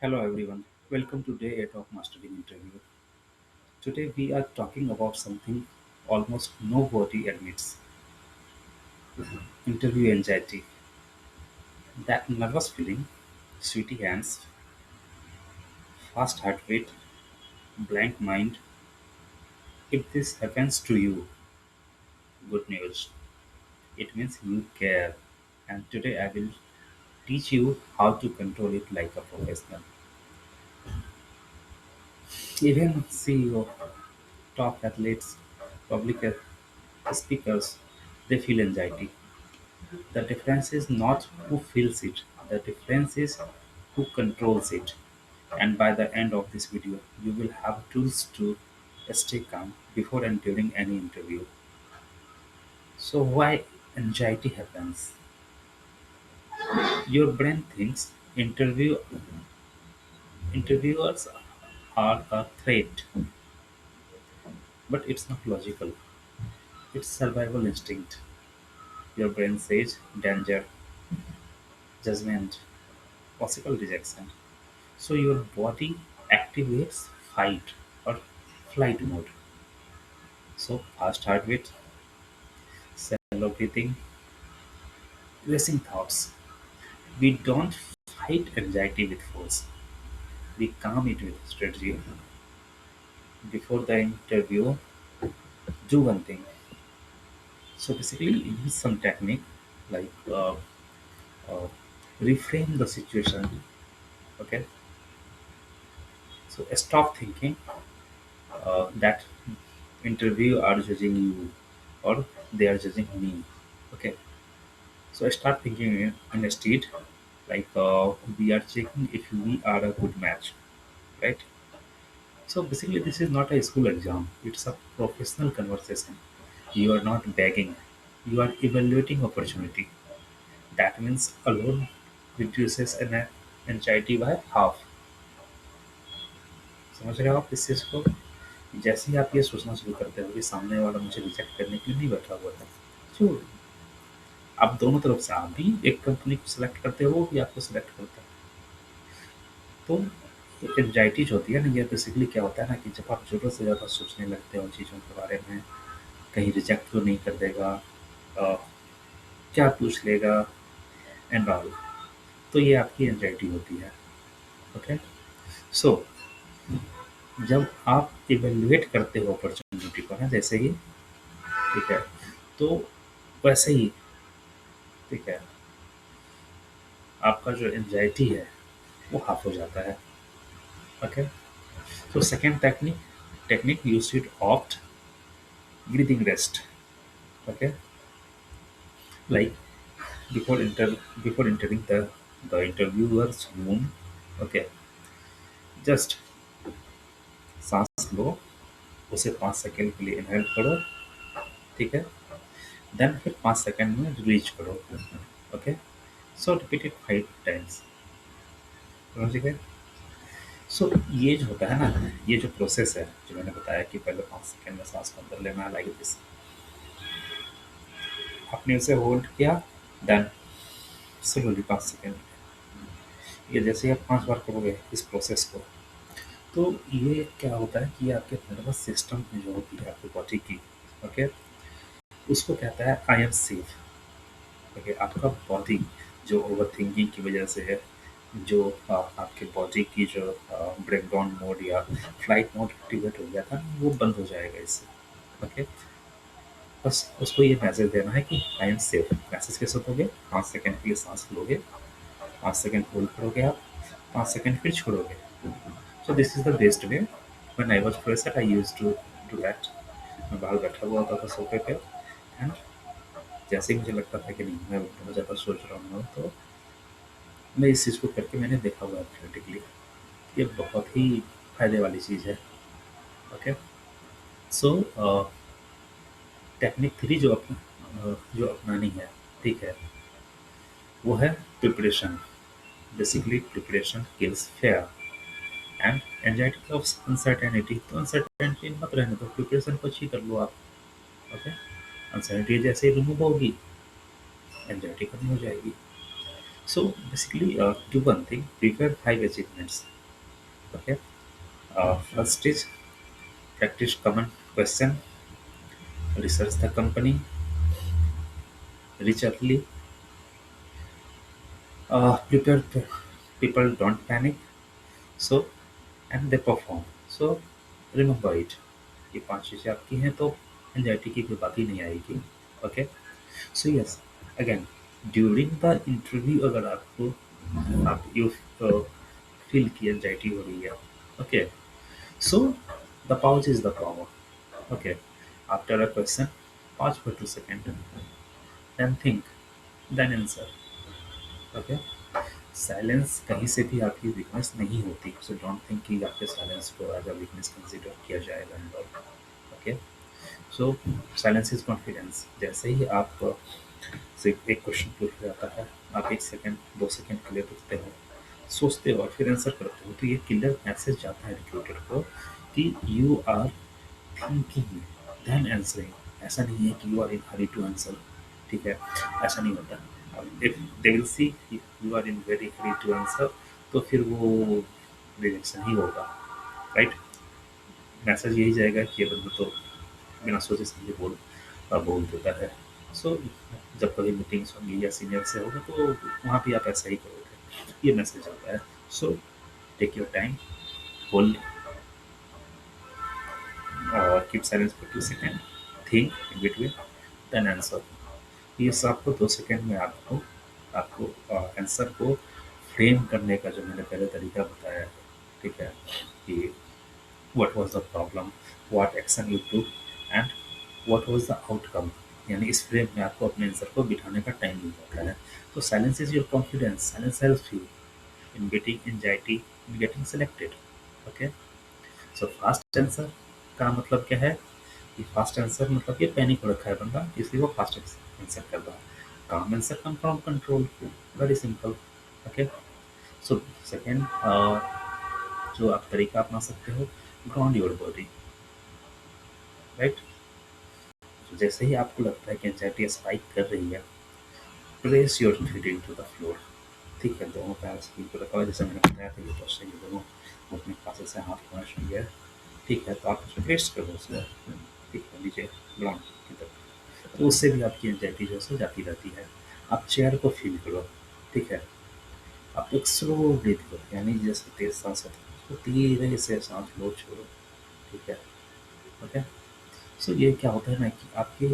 Hello everyone, welcome to day 8 of Mastering Interview. Today we are talking about something almost nobody admits: interview anxiety. That nervous feeling, sweaty hands, fast heart rate, blank mind. If this happens to you, good news. It means you care. And today I will teach you how to control it like a professional. Even CEO, top athletes, public speakers, they feel anxiety. The difference is not who feels it, the difference is who controls it. And by the end of this video, you will have tools to stay calm before and during any interview. So, why anxiety happens? Your brain thinks interviewers are a threat, but it's not logical. It's survival instinct. Your brain says danger, judgment, possible rejection. So your body activates fight or flight mode. So fast heart rate, shallow breathing, racing thoughts. We don't fight anxiety with force. We calm it with strategy. Before the interview, do one thing. So basically, use some technique like uh, reframe the situation. Okay. So stop thinking that interview are judging you or they are judging me. Okay. So I start thinking in a state like we are checking if we are a good match, right? So basically, this is not a school exam; it's a professional conversation. You are not begging; you are evaluating opportunity. That means alone reduces an anxiety by half. समझ रहे हो आप इस चीज को? जैसे ही आप ये सोचना शुरू करते हो कि सामने वाला मुझे रिजेक्ट करने के लिए नहीं बैठा हुआ है, तो आप दोनों तरफ से आप भी एक कंपनी को सिलेक्ट करते हो, वो भी आपको सिलेक्ट करता है। तो एंग्जाइटी जो होती है ना, ये बेसिकली क्या होता है ना कि जब आप ज़रूरत से ज़्यादा सोचने लगते हो चीज़ों के बारे में, कहीं रिजेक्ट तो नहीं कर देगा, अ, क्या पूछ लेगा एंड ऑल, तो ये आपकी एंग्जाइटी होती है। ओके। सो जब आप इवेल्युएट करते हो अपॉर्चुनिटी को ना, जैसे ही, ठीक है, तो वैसे ही, ठीक है, आपका जो एंग्जाइटी है वो हाफ हो जाता है। Okay. So second technique you should opt breathing rest. Okay, like before enter before entering the interviewer's room. Okay, just सांस लो, उसे 5 सेकंड के लिए इनहेल करो, ठीक है, देन फिर 5 सेकंड में रिलीज करो। Okay, so repeat it 5 times. समझ गए? सो ये जो होता है ना, ये जो प्रोसेस है जो मैंने बताया कि पहले 5 सेकंड में सांस को अंदर लेना है, लाइक दिस, आपने उसे होल्ड किया, देन स्लोली 5 सेकंड, ये जैसे ही आप 5 बार करोगे इस प्रोसेस को, तो ये क्या होता है कि आपके नर्वस सिस्टम में जो होती है आपकी बॉडी की, ओके, उसको कहता है आई एम सेफ। ओके, आपका बॉडी जो ओवर थिंकिंग की वजह से है, जो आपके बॉडी की जो ब्रेकडाउन मोड या फ्लाइट मोड एक्टिवेट हो गया था, वो बंद हो जाएगा इससे। ओके, बस उसको ये मैसेज देना है कि आई एम सेफ। मैसेज कैसे दोगे? 5 सेकंड के लिए सांस लोगे, 5 सेकंड होल्ड करोगे आप, 5 सेकंड फिर छोड़ोगे। So this is the best way. When I was fresher, I used to do that. मैं बाहर बैठा हुआ होता था सोफे पे, एंड जैसे ही मुझे लगता था कि नहीं मैं बहुत ज़्यादा सोच रहा हूँ, तो मैं इस चीज़ को करके मैंने देखा हुआ है प्रैक्टिकली। ये बहुत ही फायदे वाली चीज़ है। ओके। सो टेक्निक 3 जो अपनानी है, ठीक है, वो है preparation. Basically preparation kills fair and anxiety of uncertainty. तो अनसर्टेनिटी मत रहने दो, प्रिपरेशन को अच्छी कर लो आप। ओके, अनसर्टेनिटी जैसे ही रिमूव होगी, एंजाइटी खत्म हो जाएगी। So basically do one thing, prepare 5 achievements. Okay. First is practice common question, research the company, reach early, prepare people don't panic. So and they perform. So remember it. ये 5 चीज़ें आपकी हैं तो anxiety की कोई बात ही नहीं आएगी। Okay? So yes, again during the interview अगर आपको आप यू फील की एंग्जायटी हो रही है, okay? So the pause is the power. Okay? After a question, pause for 2 seconds, then think, then answer। Okay? Silence कहीं से भी आपकी वीकनेस नहीं होती, सो डोंट थिंक कि आपके साइलेंस को एज अ वीकनेस कंसिडर किया जाएगा and all. Okay, so silence is confidence. जैसे ही आप से एक क्वेश्चन पूछ जाता है, आप 1 सेकंड 2 सेकंड के लिए रुकते हो, सोचते हो और फिर आंसर करते हो, तो ये क्लियर मैसेज जाता है रिक्रूटर को कि you are thinking then answering. ऐसा नहीं है कि you are in hurry to answer. ठीक है, ऐसा नहीं होता। If they will see you are in very hurry to answer, तो फिर वो रिजेक्शन ही होगा, राइट? मैसेज यही जाएगा कि ये बंदा तो बिना सोचे समझे बोल देता है। सो जब कभी मीटिंग्स होंगी या सीनियर से होगा तो वहाँ भी आप ऐसा ही करोगे, ये मैसेज आता है। So take your time, hold और keep silence for 2 second, think in between, then answer. ये सब आपको 2 सेकेंड में आपको आपको आंसर को फ्रेम करने का जो मैंने पहले तरीका बताया है, ठीक है, कि what was the problem, what action you took and what was the outcome. यानी इस फ्रेम में आपको अपने आंसर को बिठाने का टाइम मिल जाता है। तो silence is your confidence, silence helps you in getting anxiety, in getting selected. Okay, so fast answer का मतलब क्या है? ये फास्ट आंसर मतलब ये पैनिक हो रखा है बंदा, इसलिए वो फास्ट आंसर कर रहा है। काम answer come from control, very simple. Okay, so second जो आप तरीका अपना सकते हो, ग्राउंड योर बॉडी, राइट? तो जैसे ही आपको लगता है कि एंजाइटी स्पाइक कर रही है, place your feet into the floor. ठीक है, दोनों पैर स्क्रीन पर रखा हुआ है, जैसे मैंने बताया था, ये पोस्चर, ये दोनों घुटने पासे से हाथ होना चाहिए। ठीक है, तो आप उसमें रेस्ट करो उसमें, ठीक है, नीचे ग्राउंड की तरफ। तो उससे भी आपकी एंजाइटी जो है सो जाती रहती है। आप चेयर को फील करो, ठीक है, आप एक स्लो ब्रीथ करो, यानी जैसे तेज सांस होती है उसको धीरे से सांस लो, छोड़ो। ठीक है, ओके। सो ये क्या होता है ना कि आपके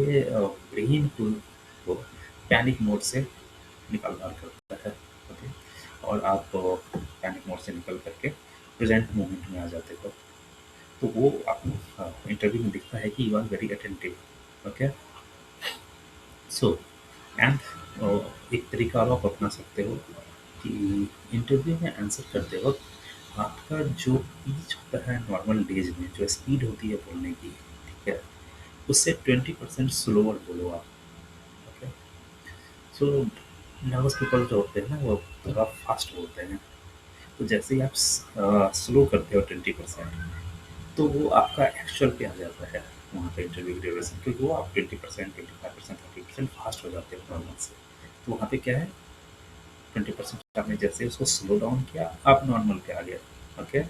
ब्रेन को पैनिक मोड से निकाल बाहर करता है। ओके, और आप पैनिक मोड से निकल करके प्रेजेंट मोमेंट में आ जाते हो। तो वो आपको इंटरव्यू में दिखता है कि you are very attentive. Okay, so and एक तरीका और आप अपना सकते हो कि इंटरव्यू में आंसर करते वक्त आपका जो पीच होता है नॉर्मल डेज में, जो स्पीड होती है बोलने की, ठीक है, उससे 20% स्लोअर बोलो आप। ओके, सो नर्वस पीपल जो होते हैं ना वो थोड़ा फास्ट बोलते हैं। तो जैसे ही आप स्लो करते हो 20%, तो वो आपका एक्चुअल पे आ जाता है वहाँ पे इंटरव्यू ड्यूरेशन, क्योंकि वो आप 20% 25% 30% फास्ट हो जाते हो नॉर्मल से। तो वहाँ पे क्या है, 20% आपने जैसे उसको स्लो डाउन किया, आप नॉर्मल पे आ गए। Okay,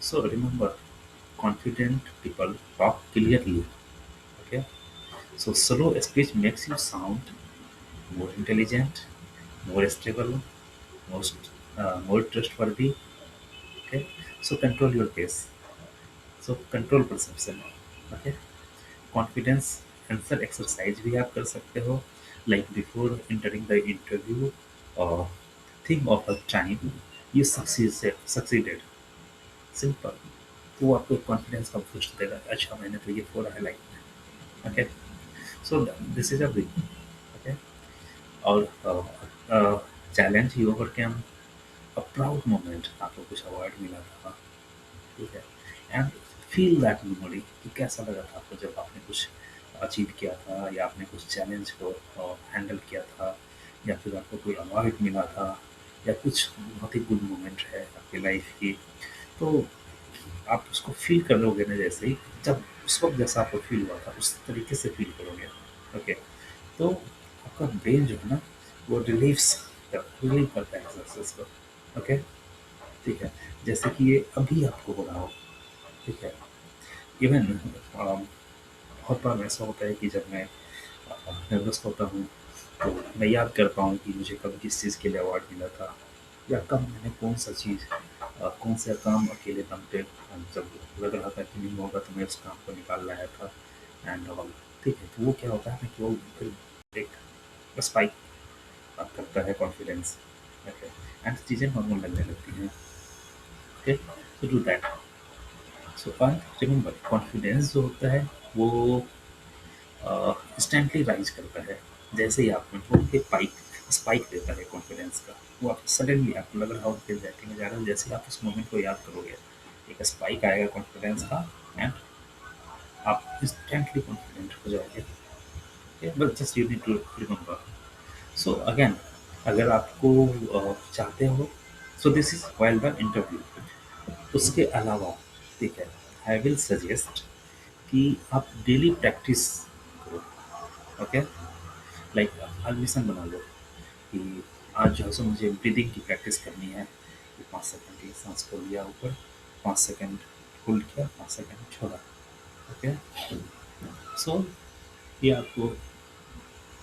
so remember, confident people talk clearly. Okay, so slow speech makes you sound more intelligent, more stable, most more trustworthy. Okay, so control your pace. So control perception. Okay, confidence answer exercise भी आप कर सकते हो, like before entering the interview, or think of a time you succeeded. Simple. तो वो आपको confidence का boost देगा, अच्छा मैंने तो ये फोड़ा है लाइफ में। Okay, so this is a big, okay, और चैलेंज ही ओवरकम, अ प्राउड मोमेंट, आपको कुछ अवार्ड मिला था, ठीक है, एंड फील दैट मेमोरी कि कैसा लगा था आपको जब आपने कुछ अचीव किया था, या आपने कुछ चैलेंज को हैंडल किया था, या फिर आपको कोई अवार्ड मिला था, या कुछ बहुत ही गुड मोमेंट है आपकी लाइफ की। तो आप उसको फील करोगे ना, जैसे ही जब उस वक्त जैसा आपको फील हुआ था उस तरीके से फील करोगे। ओके, तो आपका ब्रेन जो है ना वो रिलीव करता है सक्सेस को। ओके, ठीक है? जैसे कि ये अभी आपको हो रहा हो, ठीक है? इवन बहुत बार ऐसा होता है कि जब मैं नर्वस होता हूँ, तो मैं याद करता हूँ कि मुझे कब किस चीज़ के लिए अवार्ड मिला था, या कब मैंने कौन-सा चीज़ कौन सा काम अकेले दम पे जब लग रहा था कि नहीं होगा तो मैं उस काम को निकाल लाया था एंड ऑल, ठीक है? तो वो क्या होता है ना कि वो फिर एक स्पाइक करता है कॉन्फिडेंस, ओके? एंड चीज़ें नॉर्मल लगने लगती हैं, okay? So do that. So and remember confidence जो होता है वो इंस्टेंटली राइज करता है। जैसे ही आप वो एक पाइक स्पाइक देता है कॉन्फिडेंस का, वो आप सडनली आपको लग रहा हो कि एंग्जाइटी में जा रहा है, जैसे ही आप उस मोमेंट को याद करोगे, एक स्पाइक आएगा कॉन्फिडेंस का एंड आप इंस्टेंटली कॉन्फिडेंट हो जाओगे। Okay, but just you need to remember. So again, अगर आपको चाहते हो, so this is while the interview. उसके अलावा, ठीक है, आई विल सजेस्ट कि आप डेली प्रैक्टिस करो, ओके? लाइक मिशन बना लो कि आज जो है सो मुझे ब्रीदिंग की प्रैक्टिस करनी है, कि 5 सेकंड की सांस को लिया ऊपर, 5 सेकंड होल्ड किया, 5 सेकंड छोड़ा, ओके? सो ये आपको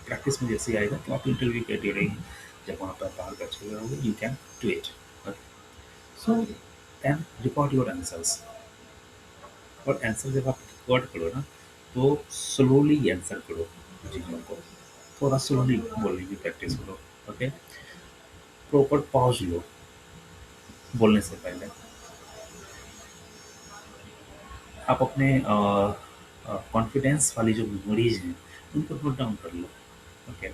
प्रैक्टिस में जैसे ही आएगा तो आप इंटरव्यू के ड्यूरिंग जब वहाँ पर बाहर बैठे हुए होगे, you can do it, okay? So then record your answers. और आंसर जब आप रिकॉर्ड करो ना, तो स्लोली आंसर करो चीज़ों को, थोड़ा स्लोली बोलने की प्रैक्टिस करो, ओके? प्रॉपर पॉज लो बोलने से पहले। आप अपने कॉन्फिडेंस वाली जो मेमोरीज हैं उनको नोट डाउन कर लो, ओके?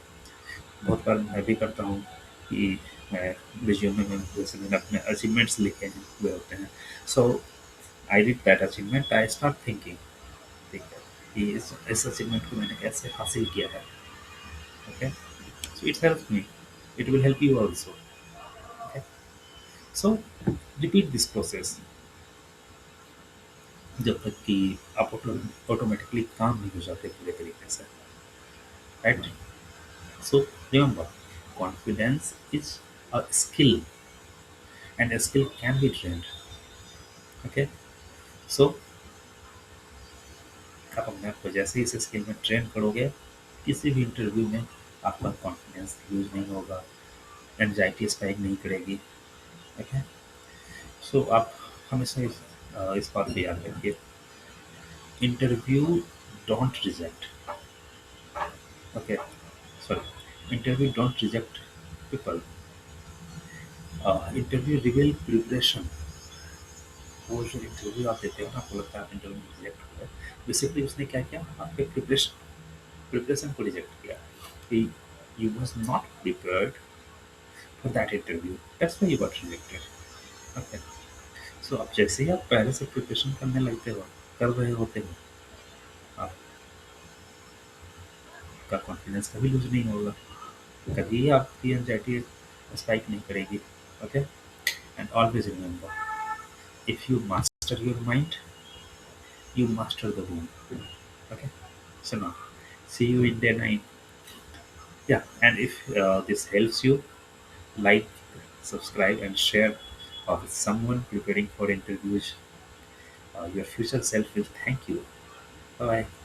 बहुत बार मैं भी करता हूँ कि मैं रिज्यूमे में जैसे मैंने अपने अचीवमेंट्स लिखे हैं हुए होते हैं, so I did that achievement, I start thinking, ठीक है, कि इस अचीवमेंट को मैंने कैसे हासिल किया है, okay? So it help me, it will help you also, okay? So repeat this process जब तक कि आप ऑटोमेटिकली काम नहीं हो जाते पूरे तरीके से, right? So remember, confidence is a skill, and a skill can be trained. Okay, so आप अपने आप को जैसे ही इस स्किल में ट्रेन करोगे, किसी भी इंटरव्यू में आपका कॉन्फिडेंस यूज नहीं होगा, एंजाइटी स्पाइक नहीं करेगी, ओके? सो आप हमेशा इस बात को याद रखिए, interview don't reject, okay? Sorry, interview don't reject people, interview reveal preparation. वो जो इंटरव्यू आप देते हो ना, आपको लगता है आप इंटरव्यू में रिजेक्ट हो गए, बेसिकली उसने क्या किया, आपके प्रिपरेशन को रिजेक्ट किया, कि you was not prepared for that interview, that's why you got rejected, okay? So अब जैसे ही आप पहले से प्रिपरेशन करने लगते हो, कर रहे होते हो, आपका कॉन्फिडेंस कभी लूज नहीं होगा, कभी आपकी एंजाइटी स्पाइक नहीं करेगी, okay? And always remember, if you master your mind, you master the room. Okay, so now see you in day 9. Yeah, and if this helps you, like, subscribe, and share with someone preparing for interviews. Your future self will thank you. Bye bye.